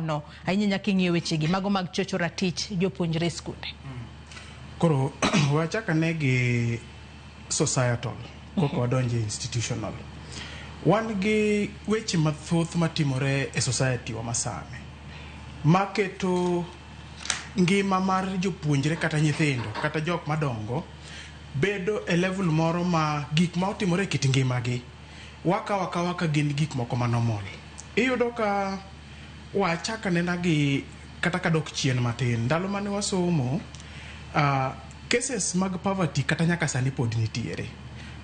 no ahinya king'iyo wechegi mago mag chocho ratich jopuonjre skunde. Koro wachaka ne gi societal koko wadonje institutional. Wan gi weche mathoth matimore e society wa masame maketo ngima mar jopuonjre kata nyithindo kata jok madongo bedo e level moro ma gik ma otimore kit ngimagi waka gin gik moko manormal. Iyudo ka wachaka nena gi kata kadok chien matin ndalo mane wasomo cases mag poverty kata nyaka sani pod nitiere,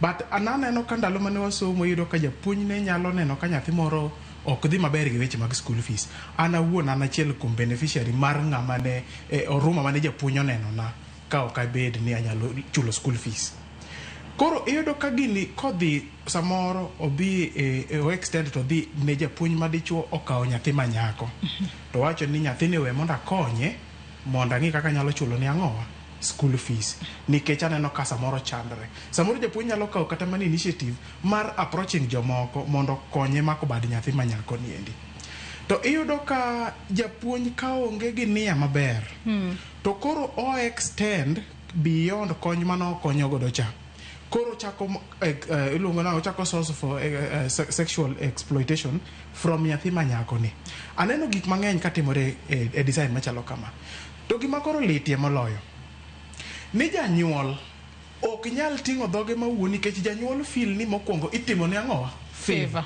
but ananeno ka ndalo mane wasomo iyudo ka japuonj ne nyalo neno ka nyathi moro ok dhi maber gi weche mag school fees. An awuon an achiel kuom beneficiary mar ng'ama ne oruma mane japuonj oneno na ka ok abed ni anyalo chulo school fees. Koro iyudo ka gini kodhi samoro odhi o extend to dhi ne japuonj madichuo okawo nyathi manyako to wacho ni nyathini we mondo akonye mondo ang'i kaka nyalo chulo ni ang'owa school fees, nikech aneno ka samoro chandre. Samoro japuonj nyalo kawo kata mana initiative mar approaching jomoko mondo konye mako bad nyathi manyako niendi. To iyudo ka japuonj kaonge gi nia maber to koro o extend beyond kony mano konyo godo cha. Koro chako iluongo na chako source for sexual exploitation from nyathi manyako ni. Aneno gik mang'eny katimore e design machalo kama. To gima koro litie moloyo ni janyuol ok nyal ting'o dhoge mawuo nikech janyuol feel ni mokwongo itimo ne ang'owa favor.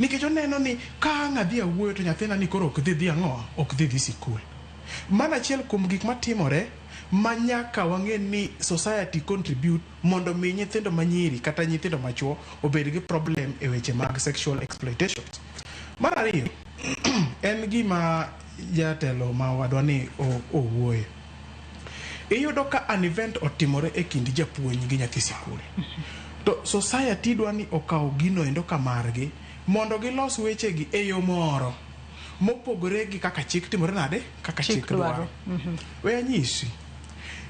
Nikech oneno ni ka ng'adhi awuoyo to nyathina ni koro ok dhi ang'owa, ok dhi sikul. Mana achiel kuom gik matimore manyaka wang'e ni society contribute mondo mi nyithindo manyiri kata nyithindo machuo obed gi problem e weche mag sexual exploitation. Mar ariyo en gima jatelo ma wadwa ni owuoye. Iyudo ka an event otimore e kind japuonj gi nyathi sikul. To society dwa ni okaw gino endo kamargi mondo gilos wechegi e yo moro mopogore gi kaka chik timore nade kaka chik dwaro. We anyisi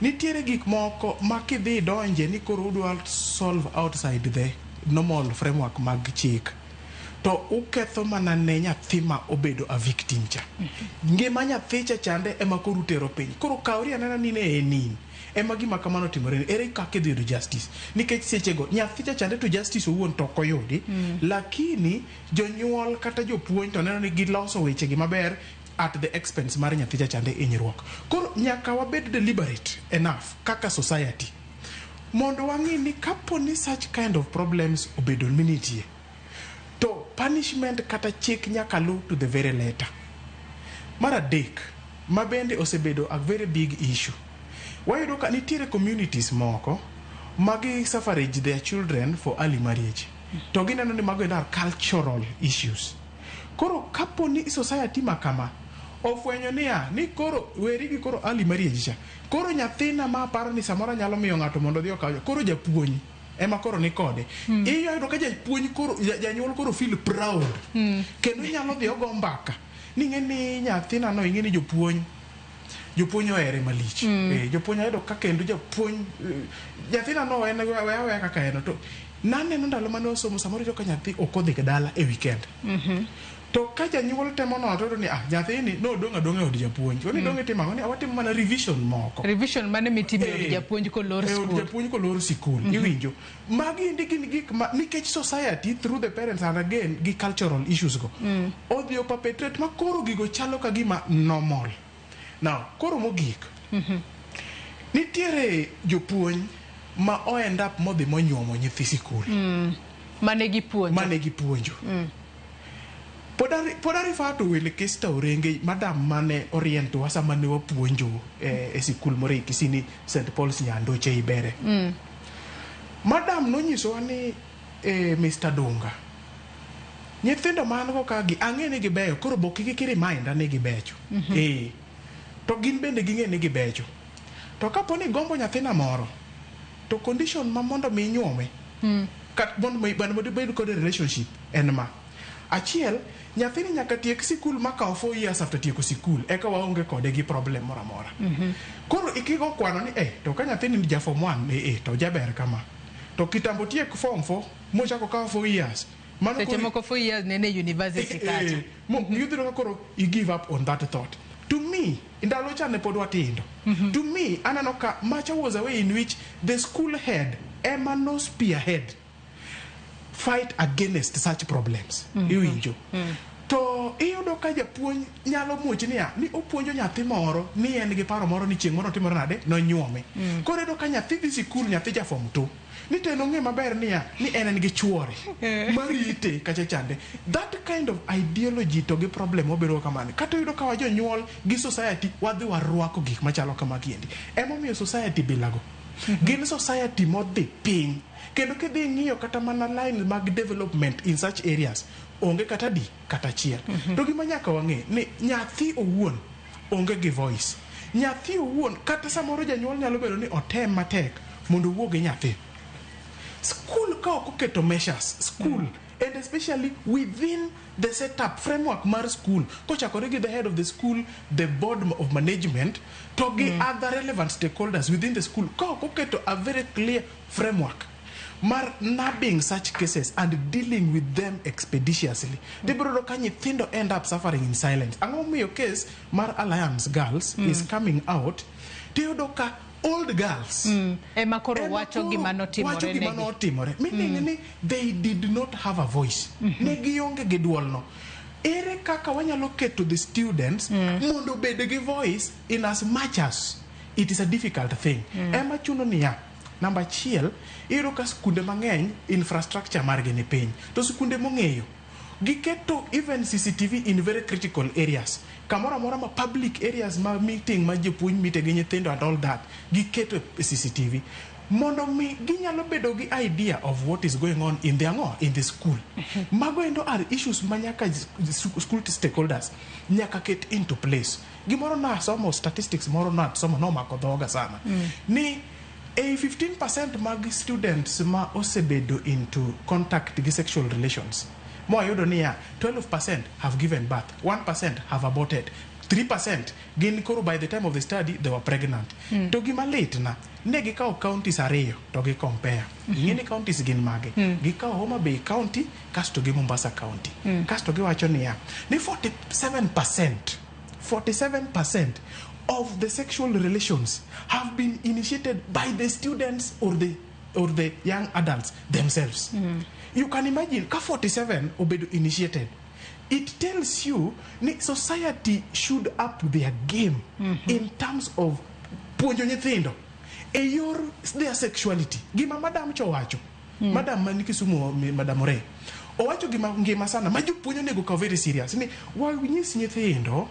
nitiere gik moko makidhi donje ni koro udwa solve outside the normal framework mag chik to uketho mana ne nyathi ma obedo a victim cha. Ngima nyathi cha chande ema koro utero piny. Koro kawri anena ni ne enin ema gima kamano timore ere kaka idhi yudo justice, nikech sechego nyathi cha chande to justice owuon to koyudi lakini jonyuol kata jopuonj to neno ni giloso wechegi maber at the expense mar nyathi cha chande hinyruok. Koro nyaka wabed deliberate enough kaka society mondo wang'i ni kapo ni such kind of problems obedo minitie to punishment kata chik nyaka lu to the very letter. Mar adek mabende osebedo a very big issue. Wayudo ka nitiere communities moko magi suffrage their children for early marriage to gineno ni mago are cultural issues. Koro kapo ni society makama ofwenyo ni koro weri gi koro early marriage cha koro nyathina ma paro ni samora nyalo miyo ng'ato mondo dhi okaw koro japuonj ema koro ni kode. Iyudo ka japuonj koro janyuol koro feel proud kendo nyalo dhi ogo mbaka ni ng'e ni nyathina no ing'e ni jopuonj ohere malich. Jopuonj ayudo ka kendo japuonj nyathina no en wewe kaka en to naneno ndalo mane osomo samoro jo ka nyathi ok odhi dala e weekend. To ka janyuol temo no to ni nyathini no donga od japuonj. Oni donga timo ni awatimo mana revision moko. Revision mane mitimo od japuonj ko lor skul. Japuonj ko lor skul. Iwinjo. Magi ndiki gik nikech society through the parents and again gi cultural issues go. Odhi o perpetrate ma koro gigo chalo ka gima normal. Now, koro mogik. Nitiere jopuonj ma o end up modhi monyuomo nyithi sikul. Mane gipuonjo. Podari fato wele kesta orenge madam mane oriento wasa mane wapuonjo e sikul more Kisini St. Paul's Nyandoche Ibere. Madam no nyiso ni Mr. Dunga nyithindo mango kagi ang'e gi beyo koro boki gi remind ne gi becho. To gin bende ging'e ni gibecho. To kapo ni gombo nyathina moro to condition ma mondo mi nyuome kat mondo mi bed kod relationship en ma achiel nyathini nyaka tiek sikul makawo 4 years after tieko sikul eka waonge kode gi problem moro amora. Koro ikigo kwano ni to ka nyathini ni ja form 1 to jaber kama to kitambo tiek form 4 mochako kawo 4 years Seche moko 4 years nene university kacha. Yudhiro koro you give up on that thought. To me, indalo chane pod watindo. To me, anano ka Macha was a way in which the school head, Emma no spearhead, fight against such problems. Iwinjo. To iyudo ka japuonj nyalo muoch ni opuonjo nyathi moro ni en gi paro moro ni chieng' moro timore nade nonyuome. Koro iyudo ka nyathi dhi sikul, nyathi ja form 2 ni teno ng'e maber ni en gi chuore marite kacha chande. That kind of ideology to gi problem obiro kamani. Kata iyudo ka jonyuol gi society wadhi warwako gik machalo kama kiendi. Emomiyo society bilago gin society modhi piny, kendo kidhi ng'iyo kata mana line mag development in such areas onge kata di kata chiel. To gima nyaka wang'e ni nyathi owuon onge gi voice. Nyathi owuon kata samoro janyuol nyalo bedo ni otem matek mondo owuo gi nyathi. School ka ok oketo measures, school and especially within the setup framework mar school, kochakore gi the head of the school, the board of management, to gi other relevant stakeholders within the school, ka ok oketo a very clear framework mar nabbing such cases and dealing with them expeditiously. Dibro ka nyithindo end up suffering in silence. Ang'o miyo case mar Alliance Girls is coming out, tiyudo ka old girls Ema koro wacho gima notimore. Meaning ni they did not have a voice. Ne gionge gi duol no. Ere kaka wanyalo keto the students mondo bed gi voice in as much as it is a difficult thing. Ema chuno niya. Number chiel, iro ka skunde mang'eny infrastructure margi ni piny. To skunde mong'eyo giketo even CCTV in very critical areas. Kamora mora ma public areas ma meeting ma jopuonj meet gi nyithindo and all that, giketo CCTV. Mondo mi ginyalo bedo gi idea of what is going on in the school. Mago endo are issues manyaka school stakeholders nyaka ket into place. Gimoro na somo statistics moro na somo no mako dhoga sana. Ni 15% mag students ma osebedo into contact with sexual relations. Mo ayudo niya 12% have given birth, 1% have aborted, 3% gin koro by the time of the study they were pregnant. To gima late na ne gikawo counties ariyo to gi compare. Ng'eni counties gin mage? Gikawo Homa Bay County kasto gi Mombasa County. Kasto giwacho niya ni 47% of the sexual relations have been initiated by the students or the young adults themselves. You can imagine ka 47 obedo initiated. It tells you that society should up their game in terms of puonjo nyithindo their sexuality. Gima madam chowacho. Madam Manikisumu, Madam Ore. Owacho gima sana majupuonjo nego ka very serious. Ni wanyisi nyithindo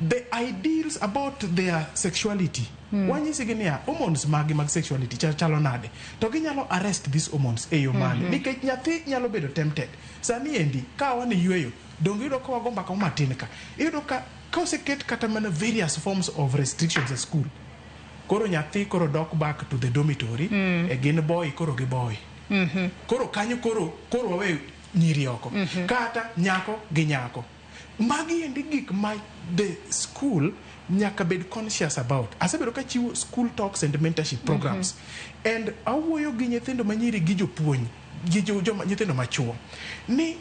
the ideals about their sexuality. Wanyisi ginia hormones mag sexuality chalo nade. To ginyalo arrest these hormones e yo mane. Nikech nyathi nyalo bedo tempted. Sani endi ka wani yueyo dongo iyudo ka wagomba ka matin ka. Iyudo ka oseket kata mana various forms of restrictions at school. Koro nyathi koro dok back to the dormitory e gin boy koro gi boy. Koro kanyo koro wawe nyiri oko. Kata nyako gi nyako. Magi endi gik ma the school nyaka bed conscious about. Asebedo ka chiwo school talks and mentorship programs. And awuoyo gi nyithindo manyiri gi jopuonj gi nyithindo machuo ni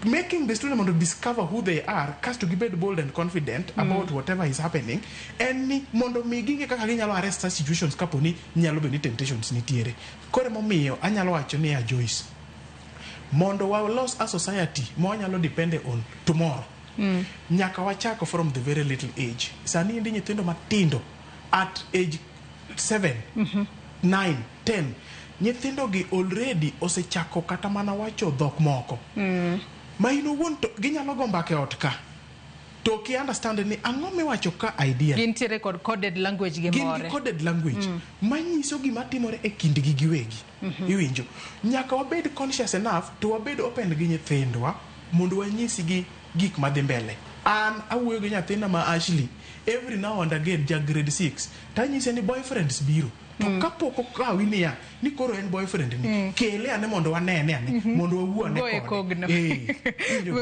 making the student want to discover who they are, cast to be bold and confident about whatever is happening, and ni mondo mi ginge kaka ginyalo arrest such situations kapo ni nyalo be ni temptations nitiere. Kore momiyo anyalo wacho ni a Joyce mondo wa los a society mo anyalo depend on tomorrow. Nyaka wachako from the very little age. Sani ndi nyithindo matindo at age 7, 9, 10 nyithindo gi already osechako kata mana wacho dhok moko. Ma ino wuon to ginyalo go mbake ot ka. To ki understand ni ang'o miwacho ka idea. Gin tiere kod coded language gi more. Gin coded language. Manyiso gima timore e kindgi giwegi. Iwinjo. Nyaka wabed conscious enough to wabed open gi nyithindwa mondo wanyisi gi gik madhi mbele. An awuoyo gi nyathina ma Ashley every now and again ja grade 6 tanyise ni boyfriends biro. To kapoko kawi niya ni koro en boyfriend ni kele ane mondo wanene ane mondo wawuo ane kode.